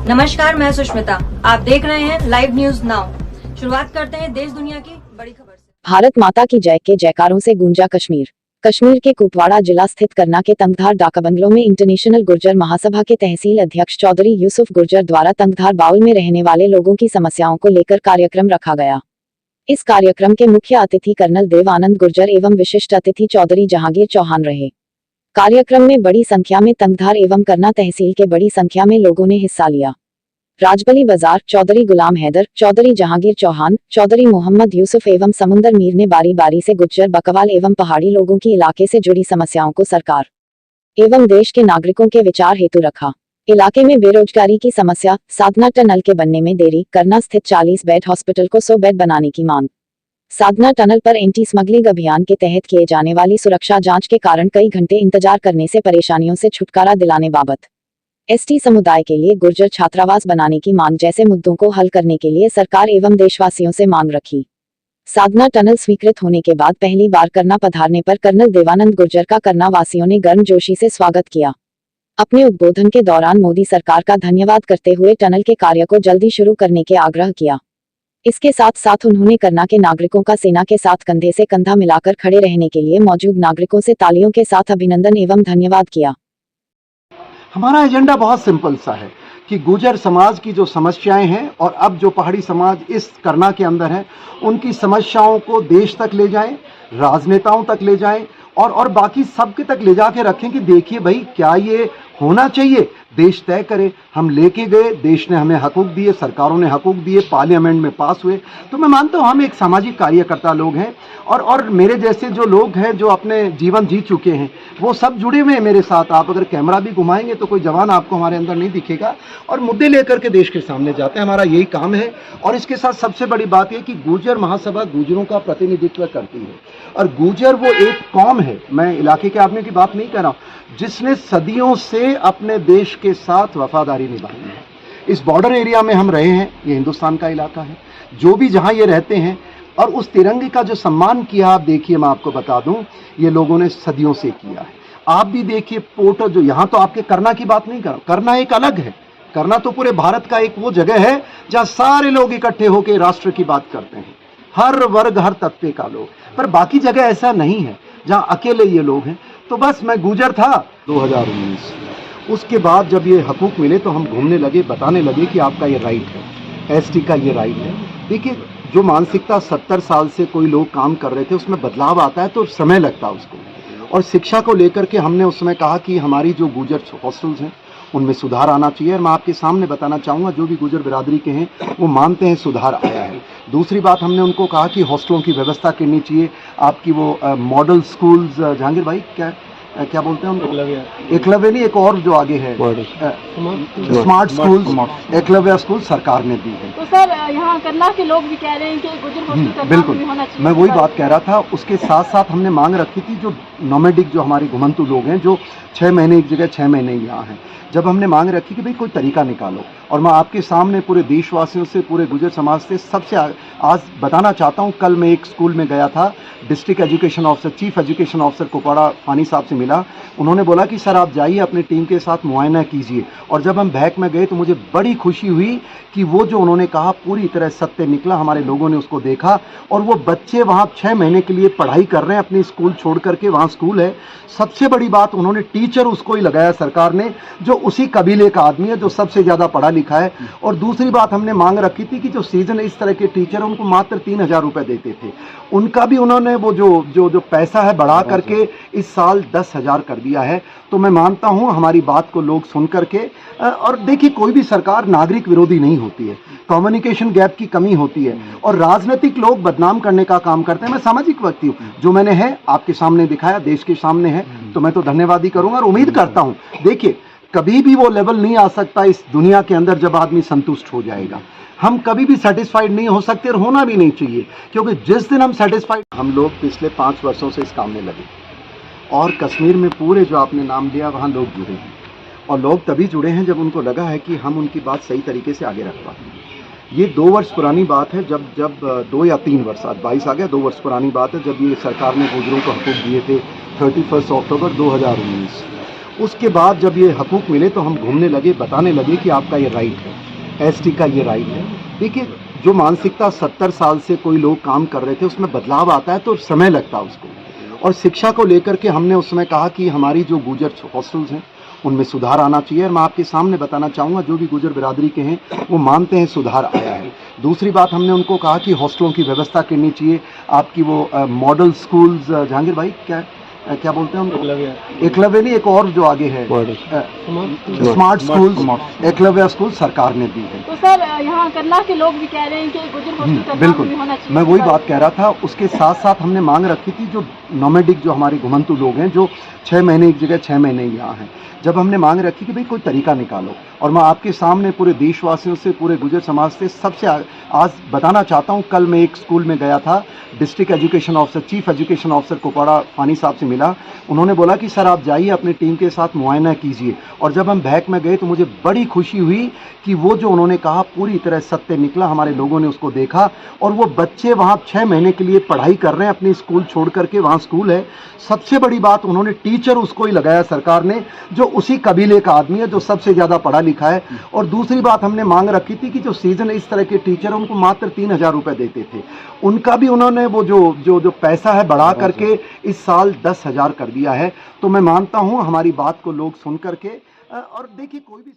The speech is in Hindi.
नमस्कार, मैं सुष्मिता। आप देख रहे हैं लाइव न्यूज नाउ। शुरुआत करते हैं देश दुनिया की बड़ी खबर से। भारत माता की जय के जयकारों से गूंजा कश्मीर। कश्मीर के कुपवाड़ा जिला स्थित करना के तंगधार डाका बंगलों में इंटरनेशनल गुर्जर महासभा के तहसील अध्यक्ष चौधरी यूसुफ गुर्जर द्वारा तंगधार बाउल में रहने वाले लोगों की समस्याओं को लेकर कार्यक्रम रखा गया। इस कार्यक्रम के मुख्य अतिथि कर्नल देव आनंद गुर्जर एवं विशिष्ट अतिथि चौधरी जहांगीर चौहान रहे। कार्यक्रम में बड़ी संख्या में तंगधार एवं करना तहसील के बड़ी संख्या में लोगों ने हिस्सा लिया। राजबली बाजार चौधरी गुलाम हैदर, चौधरी जहांगीर चौहान, चौधरी मोहम्मद यूसुफ एवं समुंदर मीर ने बारी बारी से गुज्जर बकवाल एवं पहाड़ी लोगों की इलाके से जुड़ी समस्याओं को सरकार एवं देश के नागरिकों के विचार हेतु रखा। इलाके में बेरोजगारी की समस्या, साधना टनल के बनने में देरी, करना स्थित 40 बेड हॉस्पिटल को 100 बेड बनाने की मांग, साधना टनल पर एंटी स्मगलिंग अभियान के तहत किए जाने वाली सुरक्षा जांच के कारण कई घंटे इंतजार करने से परेशानियों से छुटकारा दिलाने बाबत, एसटी समुदाय के लिए गुर्जर छात्रावास बनाने की मांग जैसे मुद्दों को हल करने के लिए सरकार एवं देशवासियों से मांग रखी। साधना टनल स्वीकृत होने के बाद पहली बार करना पधारने पर कर्नल देवानंद गुर्जर का करना वासियों ने गर्मजोशी से स्वागत किया। अपने उद्बोधन के दौरान मोदी सरकार का धन्यवाद करते हुए टनल के कार्य को जल्दी शुरू करने के आग्रह किया। इसके साथ साथ उन्होंने करना के नागरिकों का सेना के साथ कंधे से कंधा मिलाकर खड़े रहने के लिए मौजूद नागरिकों से तालियों के साथ अभिनंदन एवं धन्यवाद किया। हमारा एजेंडा बहुत सिंपल सा है कि गुर्जर समाज की जो समस्याएं हैं और अब जो पहाड़ी समाज इस करना के अंदर है, उनकी समस्याओं को देश तक ले जाएं, राजनेताओं तक ले जाएं और बाकी सबके तक ले जाके रखें कि देखिए भाई क्या ये होना चाहिए, देश तय करे। हम लेके गए, देश ने हमें हकूक दिए, सरकारों ने हकूक दिए, पार्लियामेंट में पास हुए। तो मैं मानता हूँ हम एक सामाजिक कार्यकर्ता लोग हैं और मेरे जैसे जो लोग हैं जो अपने जीवन जी चुके हैं वो सब जुड़े हुए हैं मेरे साथ। आप अगर कैमरा भी घुमाएंगे तो कोई जवान आपको हमारे अंदर नहीं दिखेगा और मुद्दे लेकर के देश के सामने जाते हैं। हमारा यही काम है। और इसके साथ सबसे बड़ी बात यह कि गुर्जर महासभा गुर्जरों का प्रतिनिधित्व करती है और गुर्जर वो एक कौम है, मैं इलाके के आदमी की बात नहीं कर रहा हूँ, जिसने सदियों से अपने देश के साथ वफादारी निभाई है। इस बॉर्डर एरिया में हम रहे हैं, ये हिंदुस्तान का इलाका है। जो भी जहाँ ये रहते हैं और उस तिरंगे का जो सम्मान किया, आप देखिए, मैं आपको बता दूं, ये लोगों ने सदियों से किया है। आप भी देखिए पोर्ट जो यहाँ, तो आपके करना की बात नहीं कर रहा, करना एक अलग है। करना तो पूरे भारत का एक वो जगह है जहाँ सारे लोग इकट्ठे होकर राष्ट्र की बात करते हैं, हर वर्ग हर तबके का लोग। पर बाकी जगह ऐसा नहीं है जहाँ अकेले ये लोग हैं। तो बस मैं गुर्जर था 2019, उसके बाद जब ये हकूक मिले तो हम घूमने लगे, बताने लगे कि आपका ये राइट है, एसटी का ये राइट है। देखिए, जो मानसिकता 70 साल से कोई लोग काम कर रहे थे उसमें बदलाव आता है तो समय लगता है उसको। और शिक्षा को लेकर के हमने उस समय कहा कि हमारी जो गुर्जर हॉस्टल्स हैं उनमें सुधार आना चाहिए। और मैं आपके सामने बताना चाहूँगा, जो भी गुर्जर बिरादरी के हैं वो मानते हैं सुधार आया है। दूसरी बात, हमने उनको कहा कि हॉस्टलों की व्यवस्था करनी चाहिए। आपकी वो मॉडल स्कूल्स, जहांगीर भाई क्या बोलते हैं उनको, एकलव्य नहीं, एक और जो आगे है स्मार्ट स्कूल्स, एकलव्य स्कूल सरकार ने दी है। तो सर यहाँ करना के लोग भी कह रहे हैं कि गुर्जर हॉस्टल बिल्कुल, मैं वही बात कह रहा था। उसके साथ साथ हमने मांग रखी थी, जो नोमैडिक जो हमारे घुमंतु लोग हैं, जो 6 महीने एक जगह 6 महीने यहाँ हैं, जब हमने मांग रखी कि भाई कोई तरीका निकालो। और मैं आपके सामने पूरे देशवासियों से, पूरे गुर्जर समाज से सबसे आज बताना चाहता हूँ। कल मैं एक स्कूल में गया था, district education officer, chief education officer Kupwara Fani साहब से मिला। उन्होंने बोला कि सर आप जाइए अपनी टीम के साथ मुआयना कीजिए। और जब हम बैक में गए तो मुझे बड़ी खुशी हुई कि वो जो उन्होंने कहा पूरी तरह सत्य निकला। हमारे लोगों ने उसको देखा और वो बच्चे वहाँ 6 महीने के लिए पढ़ाई कर रहे हैं, अपनी स्कूल छोड़ करके, वहाँ स्कूल है। सबसे बड़ी बात, उन्होंने टीचर उसको ही लगाया सरकार ने, जो उसी कबीले का आदमी है, जो सबसे ज़्यादा पढ़ा लिखा है। और दूसरी बात हमने मांग रखी थी कि जो सीजन इस तरह के टीचर उनको मात्र 3000 रुपये देते थे, उनका भी उन्होंने वो जो पैसा है बढ़ा करके इस साल 10,000 कर दिया है। तो मैं मानता हूं हमारी बात को लोग सुन करके, और देखिए कोई भी सरकार नागरिक विरोधी नहीं होती है, कम्युनिकेशन गैप की कमी होती है और राजनीतिक लोग बदनाम करने का काम करते हैं। मैं सामाजिक व्यक्ति हूँ, जो मैंने है आपके सामने दिखाया, देश के सामने है, तो मैं तो धन्यवाद ही करूंगा। और उम्मीद करता हूँ, देखिए कभी भी वो लेवल नहीं आ सकता इस दुनिया के अंदर जब आदमी संतुष्ट हो जाएगा। हम कभी भी सेटिस्फाइड नहीं हो सकते और होना भी नहीं चाहिए, क्योंकि जिस दिन हम सेटिस्फाइड, हम लोग पिछले 5 वर्षों से इस काम में लगे और कश्मीर में पूरे जो आपने नाम लिया वहाँ लोग जुड़े हैं। और लोग तभी जुड़े हैं जब उनको लगा है कि हम उनकी बात सही तरीके से आगे रख पाते हैं। ये 2 वर्ष पुरानी बात है, जब 2 या 3 वर्ष, आज 22 आ गया, 2 वर्ष पुरानी बात है जब ये सरकार ने गुर्जरों को हकूक दिए थे 31 अक्टूबर 2019। उसके बाद जब ये हकूक़ मिले तो हम घूमने लगे, बताने लगे कि आपका ये राइट है, एसटी का ये राइट है। देखिए, जो मानसिकता 70 साल से कोई लोग काम कर रहे थे उसमें बदलाव आता है तो समय लगता है उसको। और शिक्षा को लेकर के हमने उस समय कहा कि हमारी जो गुर्जर हॉस्टल्स हैं उनमें सुधार आना चाहिए, और मैं आपके सामने बताना चाहूँगा जो भी गुर्जर बिरादरी के हैं वो मानते हैं सुधार आया है। दूसरी बात, हमने उनको कहा कि हॉस्टलों की व्यवस्था करनी चाहिए, आपकी वो मॉडल स्कूल्स, जहांगीर भाई क्या बोलते हैं उनको, एकलव्य नहीं, एक और जो आगे है स्मार्ट स्कूल्स, एकलव्य स्कूल सरकार ने दी है। तो सर यहाँ करना के लोग भी कह रहे हैं कि गुर्जर हॉस्टल करना बिल्कुल, भी होना चाहिए। मैं वही बात कह रहा था। उसके साथ साथ हमने मांग रखी थी जो नोमैडिक, जो हमारे घुमंतु लोग हैं, जो 6 महीने एक जगह 6 महीने यहाँ हैं, जब हमने मांग रखी कि भाई कोई तरीका निकालो, और मैं आपके सामने पूरे देशवासियों से, पूरे गुर्जर समाज से सबसे आज बताना चाहता हूँ। कल मैं एक स्कूल में गया था, district education officer, chief education officer Kupwara Fani साहब से मिला। उन्होंने बोला कि सर आप जाइए अपनी टीम के साथ मुआयना कीजिए, और जब हम बैक में गए तो मुझे बड़ी खुशी हुई कि वो जो उन्होंने कहा पूरी तरह सत्य निकला। हमारे लोगों ने उसको देखा, और वो बच्चे वहाँ 6 महीने के लिए पढ़ाई कर रहे हैं, अपनी स्कूल छोड़ करके, वहाँ स्कूल है। सबसे बड़ी बात, उन्होंने टीचर उसको ही लगाया सरकार ने, जो उसी कबीले का आदमी है, जो सबसे ज़्यादा पढ़ा लिखा है। और दूसरी बात हमने मांग रखी थी कि जो सीजन इस तरह के टीचर उनको मात्र 3000 रुपये देते थे, उनका भी उन्होंने वो जो पैसा है बढ़ा करके इस साल 10,000 कर दिया है। तो मैं मानता हूँ हमारी बात को लोग सुन करके, और देखिए कोई भी